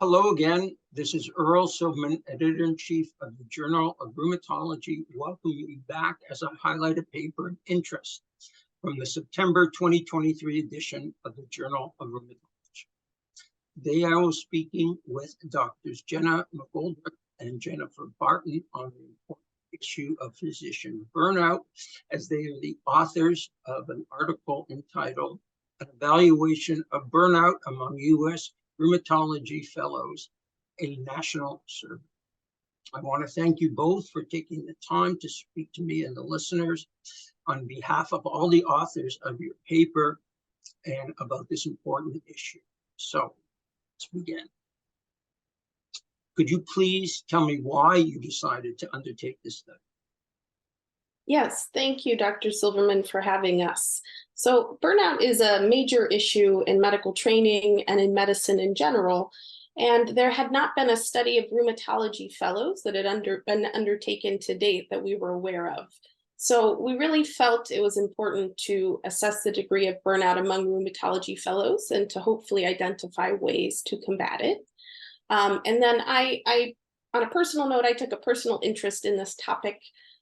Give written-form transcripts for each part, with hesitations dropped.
Hello again. This is Earl Silverman, Editor-in-Chief of the Journal of Rheumatology, welcoming you back as I highlight a paper of interest from the September 2023 edition of the Journal of Rheumatology. Today I will be speaking with Drs. Jenna McGoldrick and Jennifer Barton on the important issue of physician burnout, as they are the authors of an article entitled "An Evaluation of Burnout Among U.S. Rheumatology Fellows, a National Survey." I want to thank you both for taking the time to speak to me and the listeners on behalf of all the authors of your paper and about this important issue. So let's begin. Could you please tell me why you decided to undertake this study? Yes, thank you, Dr. Silverman, for having us. So burnout is a major issue in medical training and in medicine in general, and there had not been a study of rheumatology fellows that had been undertaken to date that we were aware of. So we really felt it was important to assess the degree of burnout among rheumatology fellows and to hopefully identify ways to combat it. And then I, on a personal note, I took a personal interest in this topic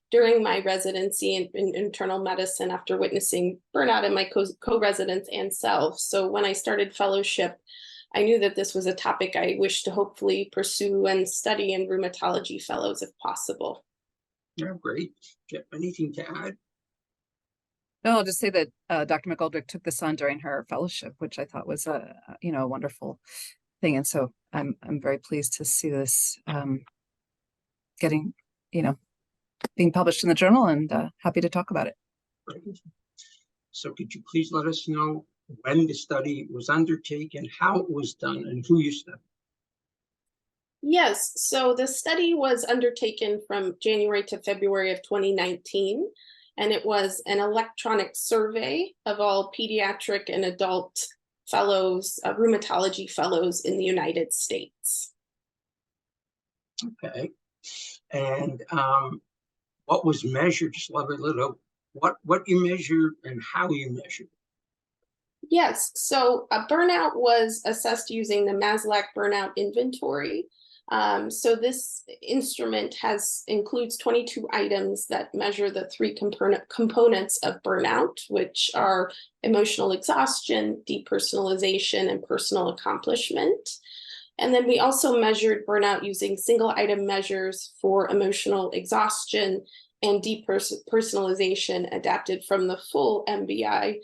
during my residency in internal medicine after witnessing burnout in my co-residents and self. So when I started fellowship, I knew that this was a topic I wished to hopefully pursue and study in rheumatology fellows if possible. Yeah, great. Do you have anything to add? No, I'll just say that Dr. McGoldrick took this on during her fellowship, which I thought was a wonderful thing, and so I'm very pleased to see this getting being published in the journal, and happy to talk about it. Great. So could you please let us know when the study was undertaken, how it was done, and who you studied? Yes, so the study was undertaken from January to February of 2019, and it was an electronic survey of all pediatric and adult fellows, rheumatology fellows in the United States. Okay. And what was measured? Just let me know what you measured and how you measured. Yes, so burnout was assessed using the Maslach burnout inventory. So this instrument includes 22 items that measure the three components of burnout, which are emotional exhaustion, depersonalization, and personal accomplishment. And then we also measured burnout using single item measures for emotional exhaustion and depersonalization adapted from the full MBI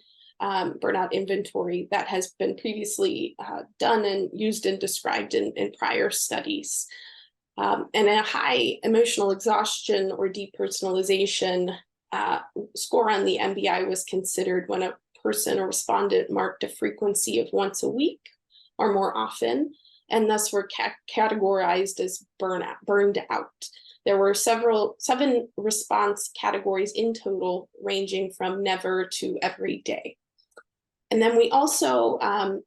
burnout inventory that has been previously done and used and described in prior studies. And a high emotional exhaustion or depersonalization score on the MBI was considered when a person or respondent marked a frequency of once a week or more often, and thus were categorized as burned out. There were 7 response categories in total, ranging from never to every day. And then we also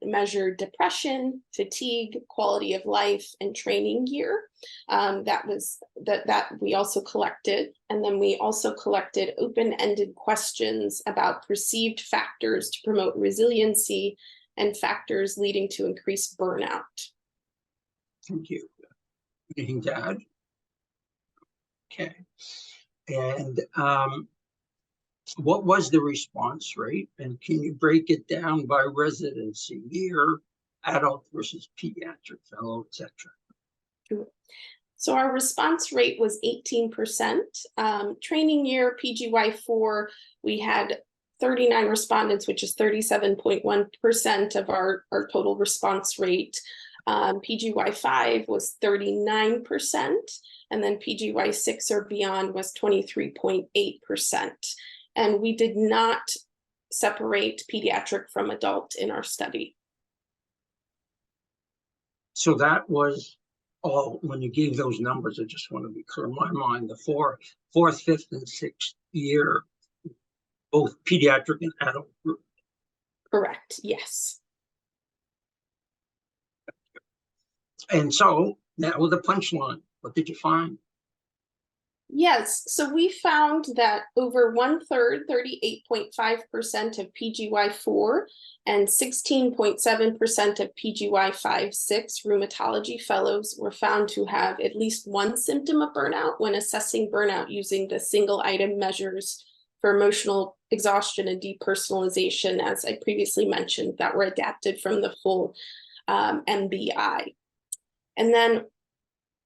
measured depression, fatigue, quality of life, and training gear. That we also collected. And then we also collected open-ended questions about perceived factors to promote resiliency and factors leading to increased burnout. Thank you. Anything to add? Okay. And what was the response rate? And can you break it down by residency year, adult versus pediatric fellow, etc.? Sure. So our response rate was 18%. Training year, PGY4, we had 39 respondents, which is 37.1% of our total response rate. PGY5 was 39%, and then PGY6 or beyond was 23.8%. And we did not separate pediatric from adult in our study. So that was all, when you gave those numbers, I just want to be clear in my mind, the fourth, fifth, and sixth year, both pediatric and adult group. Correct, yes. And so now with the punchline, what did you find? Yes, so we found that over 1/3, 38.5% of PGY4 and 16.7% of PGY5/6 rheumatology fellows were found to have at least one symptom of burnout when assessing burnout using the single item measures for emotional exhaustion and depersonalization, as I previously mentioned, that were adapted from the full MBI. And then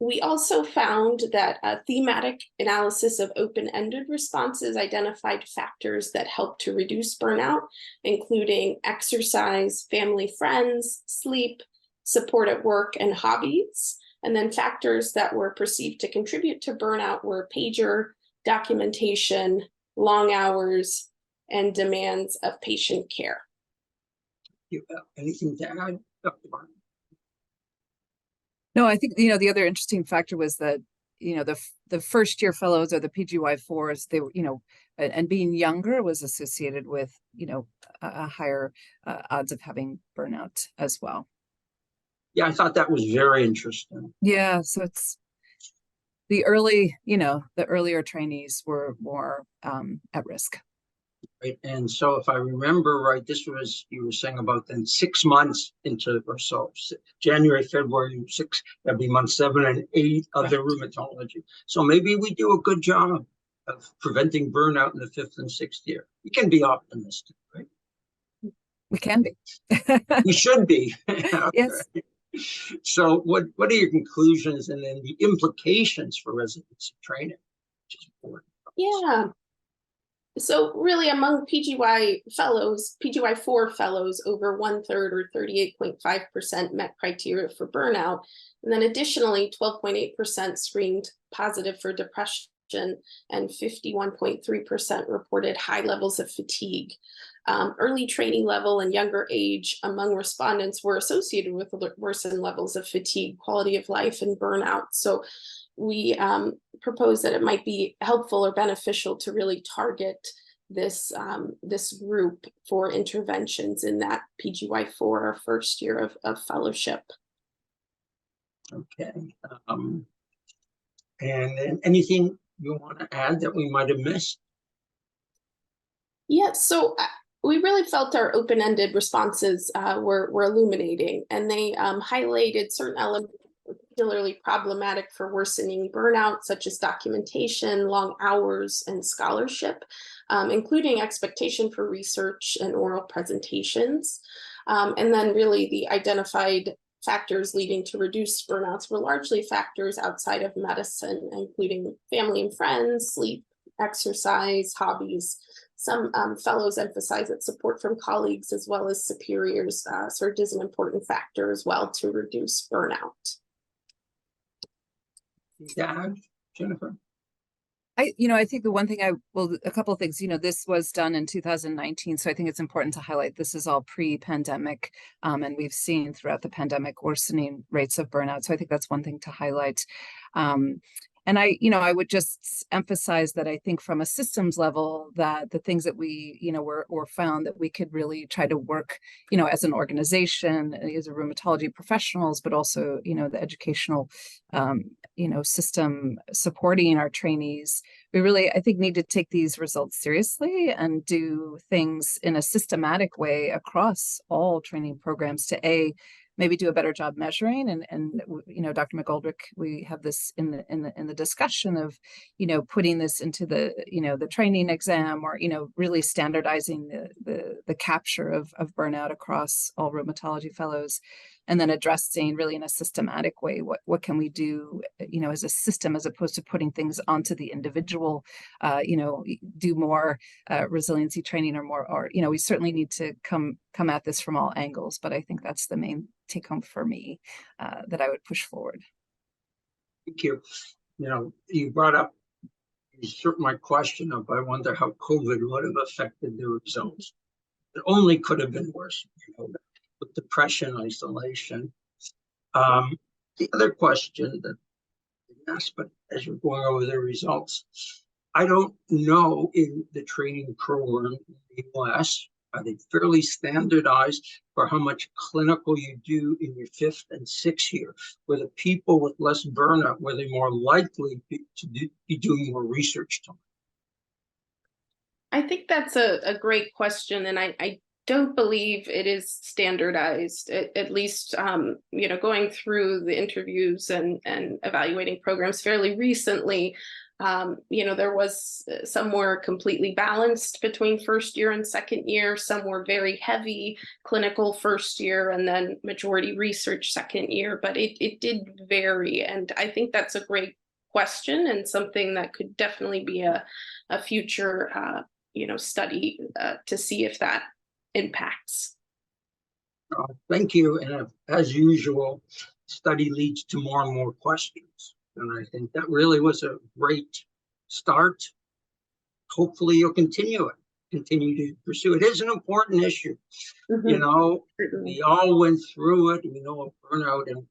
we also found that a thematic analysis of open-ended responses identified factors that help to reduce burnout, including exercise, family, friends, sleep, support at work, and hobbies. And then factors that were perceived to contribute to burnout were pager, documentation, long hours, and demands of patient care. You have anything to add, Dr. Barton? No, I think, the other interesting factor was that, the first year fellows or the PGY4s, they were, and being younger was associated with, a higher odds of having burnout as well. Yeah, I thought that was very interesting. Yeah, so it's the earlier trainees were more at risk. Right. And so if I remember right, this was, you were saying about then 6 months into, or so, January, February, 6, that'd be month 7 and 8 of the rheumatology. So maybe we do a good job of preventing burnout in the 5th and 6th year. We can be optimistic, right? We can be. We should be. Yes. So what are your conclusions and then the implications for residency training? Which is important. Yeah. So really among PGY4 fellows, over 1/3 or 38.5% met criteria for burnout. And then additionally, 12.8% screened positive for depression and 51.3% reported high levels of fatigue. Early training level and younger age among respondents were associated with worsened levels of fatigue, quality of life, and burnout. So we propose that it might be helpful or beneficial to really target this group for interventions in that PGY4 or first year of fellowship. Okay. And then anything you want to add that we might have missed? Yeah, so we really felt our open-ended responses were illuminating, and they highlighted certain elements particularly problematic for worsening burnout, such as documentation, long hours, and scholarship, including expectation for research and oral presentations. And then really the identified factors leading to reduced burnouts were largely factors outside of medicine, including family and friends, sleep, exercise, hobbies. Some fellows emphasize that support from colleagues as well as superiors served as an important factor as well to reduce burnout. Yeah, Jennifer. I think the one thing a couple of things, this was done in 2019. So I think it's important to highlight this is all pre-pandemic. And we've seen throughout the pandemic worsening rates of burnout. So I think that's one thing to highlight. And I would just emphasize that I think from a systems level that the things that we, were found that we could really try to work, as an organization, as a rheumatology professionals, but also, the educational, system supporting our trainees. We really, I think, need to take these results seriously and do things in a systematic way across all training programs to maybe do a better job measuring. And Dr. McGoldrick, we have this in the discussion of, putting this into the, the training exam or, really standardizing the capture of burnout across all rheumatology fellows, and then addressing really in a systematic way, what can we do, as a system, as opposed to putting things onto the individual, do more resiliency training or more, or, we certainly need to come at this from all angles, but I think that's the main take home for me that I would push forward. Thank you. You brought up my question of, I wonder how COVID would have affected the results. It only could have been worse, with depression, isolation. The other question that I asked, but as you're going over the results, I don't know in the training program in the US Are they fairly standardized for how much clinical you do in your 5th and 6th year? Were the people with less burnout, were they more likely to be doing more research time? I think that's a great question, and I don't believe it is standardized, at least, going through the interviews and evaluating programs fairly recently. There was some were completely balanced between 1st year and 2nd year. Some were very heavy clinical 1st year and then majority research 2nd year, but it did vary. And I think that's a great question and something that could definitely be a future, study to see if that impacts. Thank you. And as usual, study leads to more and more questions. And I think that really was a great start. Hopefully you'll continue to pursue it. It is an important issue. Mm-hmm. We all went through it. We know of burnout, and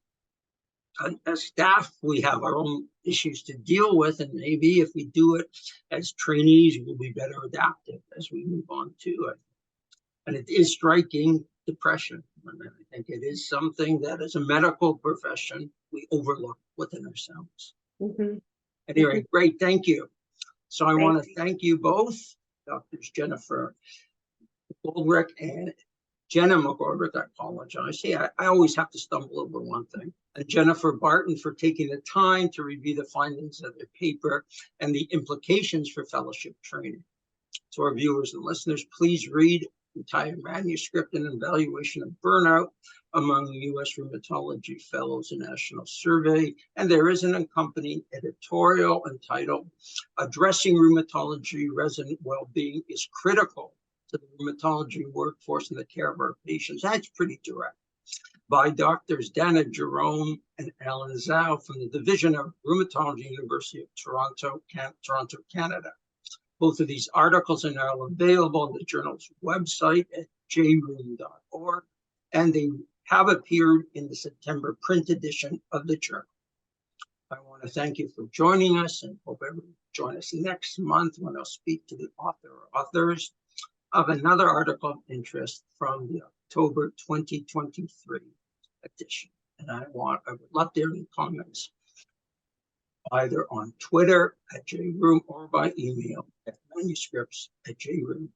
as staff, we have our own issues to deal with. And maybe if we do it as trainees, we'll be better adapted as we move on to it. And it is striking depression. And I think it is something that as a medical profession, we overlook within ourselves. Mm-hmm. Anyway, great, thank you. So I want to thank you both, Drs. Jennifer McGoldrick and Jenna McGoldrick. I apologize. See, I always have to stumble over one thing. And Jennifer Barton for taking the time to review the findings of their paper and the implications for fellowship training. To our viewers and listeners, please read the entire manuscript and evaluation of burnout among U.S. Rheumatology Fellows and National Survey. And there is an accompanying editorial entitled Addressing Rheumatology Resident Wellbeing is Critical to the Rheumatology Workforce and the Care of Our Patients. That's pretty direct. By Drs. Dana Jerome and Alan Zhao from the Division of Rheumatology, University of Toronto, Canada. Both of these articles are now available on the journal's website at jrheum.org, and they have appeared in the September print edition of the journal. I want to thank you for joining us and hope everyone join us next month when I'll speak to the author or authors of another article of interest from the October 2023 edition. And I would love to hear any comments either on Twitter at jrheum or by email at manuscripts@jrheum.org.